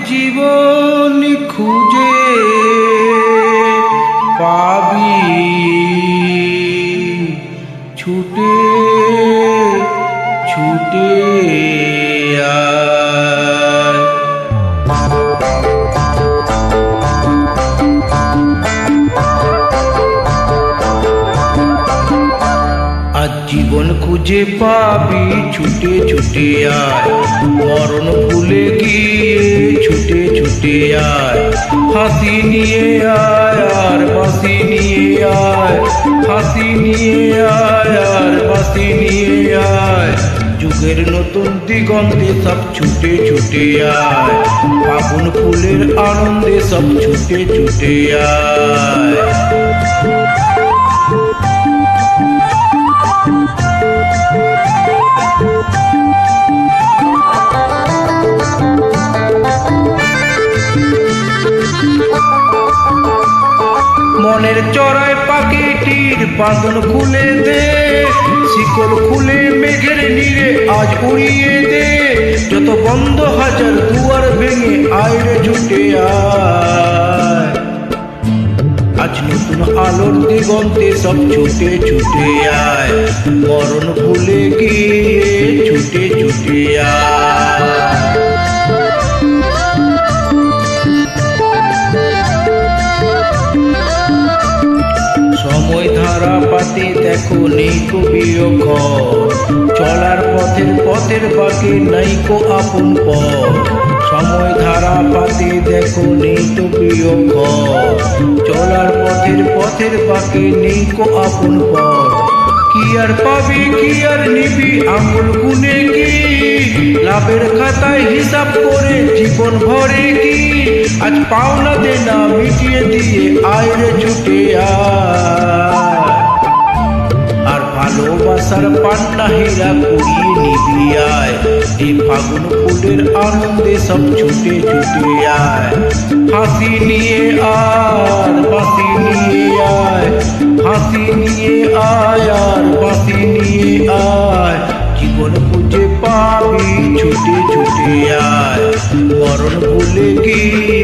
জীবন খুঁজে পাবি ছুটে ছুটে আয়। আজ জীবন খুঁজে পাবি ছুটে ছুটে আয়, মরণ ভুলে গিয়ে ছুটে ছুটে আয়। হাসি নিয়ে আয় আর বাঁশি নিয়ে আয়, হাসি নিয়ে আয় আর বাঁশি নিয়ে আয়। যুগের নতুন দিগন্তে সব ছুটে ছুটে আয়, ফাগুন ফুলের আনন্দে সব ছুটে ছুটে আয়। মনের চড়ায় পাখিটির বাঁধন খুলে দে, শিকল খুলে মেঘের নীড়ে আজ উড়িয়ে দে। যত বন্ধ হাজার দুয়ার ভেঙে আয় রে ছুটে আয়। আজ নতুন আলোর দিগন্তে সব ছুটে ছুটে আয়, মরণ ভুলে গিয়ে ছুটে ছুটে আয়। সময় ধারা পাতে দেখো নেই কো বিয়োগ, চলার পথের বাকি নাই কো আপন পথ। সময় ধারা পাতে দেখো নেই তো বিয়োগ, চলার পথের বাকি নেই কো আপন পথ। কি আর পাবি কি আর নিবি আঙুল গুনে কি, লাভের খাতায় হিসাব করে জীবন ভরে কি। আজ পাওনা দেনা মিটিয়ে দিয়ে আয় রে ছুটে আয়, আর ভালোবাসার পান্না হীরা কুড়িয়ে নিবি আয়। এই ফাগুন ফুলের আনন্দে সব ছুটে ছুটে আয়। হাসি নিয়ে আর বাঁশি নিয়ে আয়, হাসি নিয়ে আয় আর বাঁশি নিয়ে আয়। জীবন খুঁজে পাবি ছুটে ছুটে আয়, মরণ ভুলে গিয়ে